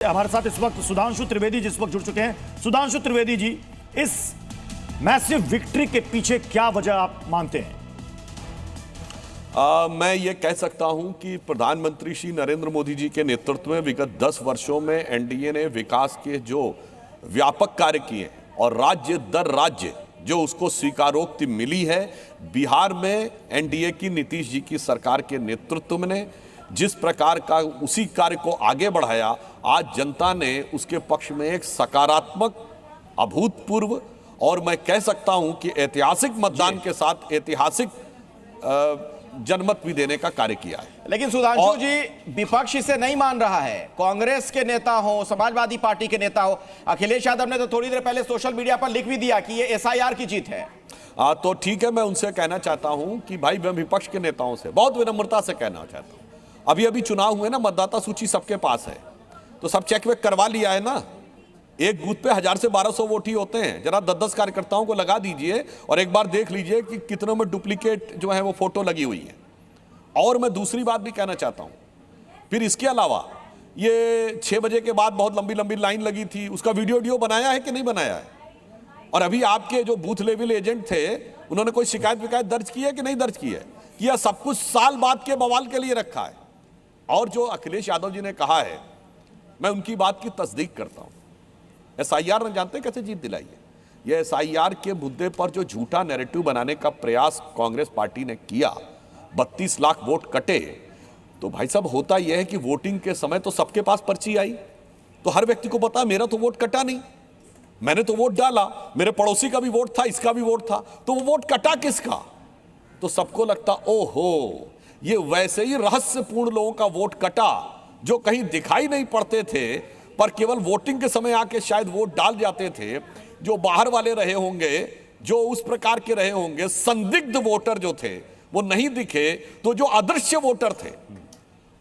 हमारे साथ इस वक्त सुधांशु त्रिवेदी जी इस वक्त जुड़ चुके हैं। सुधांशु त्रिवेदी जी, इस मैसिव विक्ट्री के पीछे क्या वजह आप मानते हैं? मैं ये कह सकता हूं कि प्रधानमंत्री श्री नरेंद्र मोदी जी के नेतृत्व में विगत 10 वर्षों में एनडीए ने विकास के जो व्यापक कार्य किए और राज्य दर राज्य जो उसको स्वीकारोक्ति मिली है, बिहार में एनडीए की नीतीश जी की सरकार के नेतृत्व में जिस प्रकार का उसी कार्य को आगे बढ़ाया, आज जनता ने उसके पक्ष में एक सकारात्मक, अभूतपूर्व और मैं कह सकता हूं कि ऐतिहासिक मतदान के साथ ऐतिहासिक जनमत भी देने का कार्य किया है। लेकिन सुधांशु जी, विपक्ष इसे नहीं मान रहा है। कांग्रेस के नेता हो, समाजवादी पार्टी के नेता हो, अखिलेश यादव ने तो थोड़ी देर पहले सोशल मीडिया पर लिख भी दिया कि ये एसआईआर की जीत है। तो ठीक है, मैं उनसे कहना चाहता हूं कि भाई मैं विपक्ष के नेताओं से बहुत विनम्रता से कहना चाहता हूं, अभी अभी चुनाव हुए ना, मतदाता सूची सबके पास है, तो सब चेक वेक करवा लिया है ना। एक बूथ पे 1000 से 1200 वोट ही होते हैं। जरा 10-10 कार्यकर्ताओं को लगा दीजिए और एक बार देख लीजिए कि कितनों में डुप्लीकेट जो है वो फोटो लगी हुई है। और मैं दूसरी बात भी कहना चाहता हूं, फिर इसके अलावा ये 6 बजे के बाद बहुत लंबी लंबी लाइन लगी थी, उसका वीडियो बनाया है कि नहीं बनाया है? और अभी आपके जो बूथ लेवल एजेंट थे, उन्होंने कोई शिकायत दर्ज की है कि नहीं दर्ज की है? यह सब कुछ साल बाद के बवाल के लिए रखा है। और जो अखिलेश यादव जी ने कहा है, मैं उनकी बात की तस्दीक करता हूं। एसआईआर ने जानते कैसे जीत दिलाई है? यह एसआईआर के मुद्दे पर जो झूठा नैरेटिव बनाने का प्रयास कांग्रेस पार्टी ने किया, 32 लाख वोट कटे, तो भाई साहब होता यह है कि वोटिंग के समय तो सबके पास पर्ची आई, तो हर व्यक्ति को पता मेरा तो वोट कटा नहीं, मैंने तो वोट डाला, मेरे पड़ोसी का भी वोट था, इसका भी वोट था, तो वो वोट कटा किसका? तो सबको लगता ओहो, ये वैसे ही रहस्यपूर्ण लोगों का वोट कटा जो कहीं दिखाई नहीं पड़ते थे, पर केवल वोटिंग के समय आके शायद वोट डाल जाते थे। जो बाहर वाले रहे होंगे, जो उस प्रकार के रहे होंगे, संदिग्ध वोटर जो थे वो नहीं दिखे, तो जो अदृश्य वोटर थे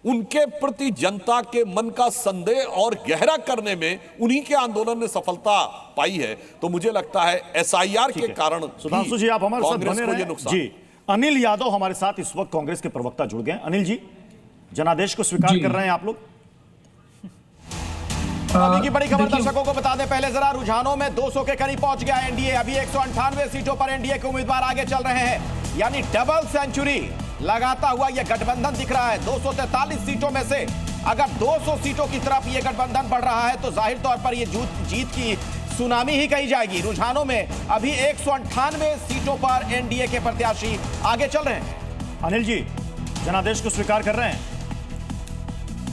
उनके प्रति जनता के मन का संदेह और गहरा करने में उन्हीं के आंदोलन ने सफलता पाई है। तो मुझे लगता है एसआईआर के कारण सुधांशु जी, आप हमारे साथ बने रहें। जी, अनिल यादव हमारे साथ इस वक्त कांग्रेस के प्रवक्ता जुड़ गए। अनिल जी, जनादेश को स्वीकार कर रहे हैं आप लोग? अभी की बड़ी खबर दर्शकों को बता दें पहले जरा, रुझानों में 200 के करीब पहुंच गया एनडीए। अभी 198 सीटों पर एनडीए के उम्मीदवार आगे चल रहे हैं, यानी डबल सेंचुरी लगाता हुआ यह गठबंधन दिख रहा है। 243 सीटों में से अगर 200 सीटों की तरफ यह गठबंधन बढ़ रहा है तो जाहिर तौर पर यह जीत की सुनामी ही कही जाएगी। रुझानों में अभी 198 सीटों पर एनडीए के प्रत्याशी आगे चल रहे हैं। अनिल जी, जनादेश को स्वीकार कर रहे हैं?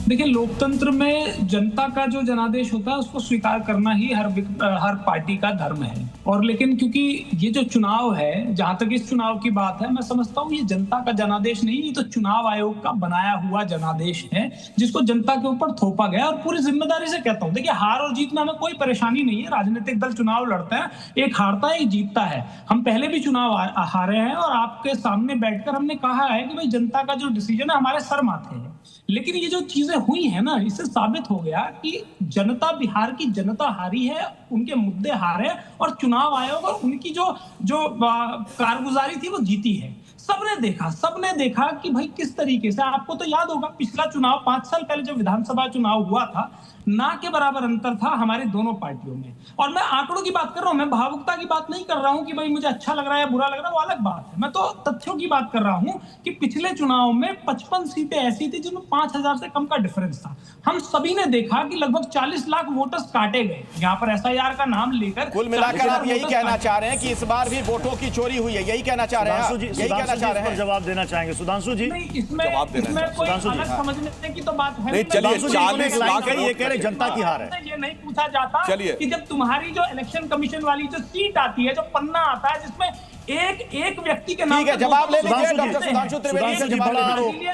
देखिए, लोकतंत्र में जनता का जो जनादेश होता है उसको स्वीकार करना ही हर पार्टी का धर्म है। और लेकिन क्योंकि ये जो चुनाव है, जहां तक इस चुनाव की बात है, मैं समझता हूँ ये जनता का जनादेश नहीं, ये तो चुनाव आयोग का बनाया हुआ जनादेश है जिसको जनता के ऊपर थोपा गया। और पूरी जिम्मेदारी से कहता हूँ, देखिए हार और जीत में हमें कोई परेशानी नहीं है। राजनीतिक दल चुनाव लड़ते हैं, एक हारता है एक जीतता है। हम पहले भी चुनाव हारे हैं और आपके सामने बैठकर हमने कहा है कि भाई जनता का जो डिसीजन है हमारे सर माथे है। लेकिन ये जो चीजें हुई है ना, इससे साबित हो गया कि जनता, बिहार की जनता हारी है, उनके मुद्दे हारे और चुनाव आयोग और उनकी जो कारगुजारी थी वो जीती है। सबने देखा कि भाई किस तरीके से, आपको तो याद होगा पिछला चुनाव 5 साल पहले जब विधानसभा चुनाव हुआ था, ना के बराबर अंतर था हमारे दोनों पार्टियों में। और मैं आंकड़ों की बात कर रहा हूं, मैं भावुकता की बात नहीं कर रहा हूं कि भाई मुझे अच्छा लग रहा है या बुरा लग रहा है, वो अलग बात है। मैं तो तथ्यों की बात कर रहा हूं कि पिछले चुनाव में 55 सीटें ऐसी थी जिनमें 5000 से कम का डिफरेंस था। हम सभी ने देखा कि लगभग 40 लाख वोटर्स काटे गए। यहाँ पर एसआईआर का नाम लेकर कुल मिलाकर आप यही कहना चाह रहे हैं कि इस बार भी वोटों की चोरी हुई है, यही कहना चाह रहे हैं? यही कहना चाह रहे हैं? जवाब देना चाहेंगे सुधांशु जी? इसमें कोई अलग समझने की तो बात है नहीं। चलिए, 40 लाख ये कह रहे जनता की हार है। ये नहीं पूछा जाता कि जब तुम्हारी जो इलेक्शन कमिशन वाली जो सीट आती है, जो पन्ना आता है जिसमें एक व्यक्ति के नाम, ठीक है, जवाब ले लीजिए डॉक्टर सुधांशु त्रिवेदी से।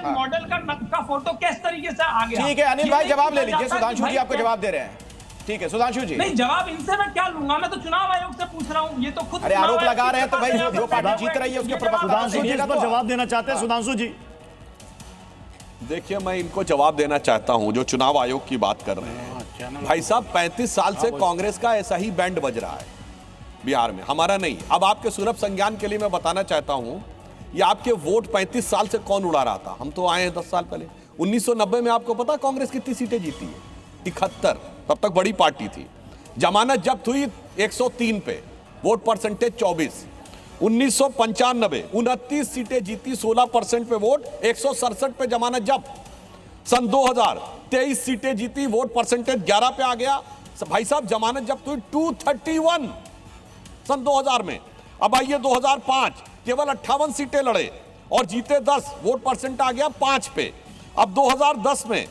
मॉडल का फोटो किस तरीके से आ गया? ठीक है अनिल भाई, जवाब ले लीजिए। सुधांशु जी आपको जवाब दे रहे हैं। ठीक है सुधांशु जी। नहीं, जवाब इनसे मैं क्या लूंगा? मैं तो चुनाव आयोग से पूछ रहा हूँ। ये तो खुद अरे आरोप लगा रहे हैं, तो भाई जो पार्टी जीत रही है उसके सुधांशु जी इस पर जवाब देना चाहते हैं। सुधांशु जी, देखिए, मैं इनको जवाब देना चाहता हूं जो चुनाव आयोग की बात कर रहे हैं। भाई साहब, 35 साल से कांग्रेस का ऐसा ही बैंड बज रहा है बिहार में, हमारा नहीं। अब आपके सुलभ संज्ञान के लिए मैं बताना चाहता हूं, ये आपके वोट 35 साल से कौन उड़ा रहा था? हम तो आए हैं 10 साल पहले। 1990 में आपको पता कांग्रेस कितनी सीटें जीती है? 71, तब तक बड़ी पार्टी थी। जमानत जब्त हुई 103 पे, वोट परसेंटेज 24। 1995 29 सीटें जीती, 16% पे वोट, 167 पे जमानत जब्त। सन 2000 23 सीटें जीती, वोट परसेंटेज 11 पे आ गया। भाई साहब जमानत जब्त हुई 231 सन 2000 में। अब आइए 2005 केवल 58 सीटें लड़े और जीते 10, वोट परसेंट आ गया 5 पे। अब 2010 में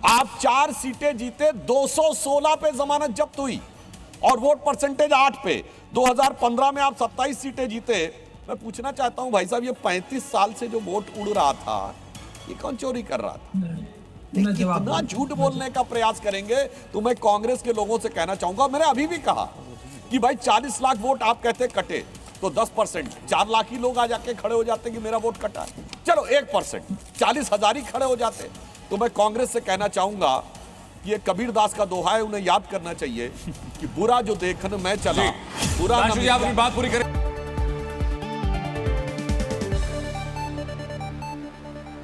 आप 4 सीटें जीते, 216 पे जमानत जब्त हुई और वोट परसेंटेज 8 पे। 2015 में आप 27 सीटें जीते। मैं पूछना चाहता हूं भाई साहब, ये 35 साल से जो वोट उड़ रहा था, ये कौन चोरी कर रहा था? इतना झूठ बोलने का प्रयास करेंगे तो मैं कांग्रेस के लोगों से कहना चाहूंगा, मैंने अभी भी कहा कि भाई 40 लाख वोट आप कहते कटे तो 10%, 4 लाख ही लोग आ जाके खड़े हो जाते कि मेरा वोट कटा। चलो 1%, 40,000 ही खड़े हो जाते। तो मैं कांग्रेस से कहना चाहूंगा कि ये कबीर दास का दोहा है, उन्हें याद करना चाहिए कि बुरा जो देखन में चला, बुरा अपनी बात पूरी करें।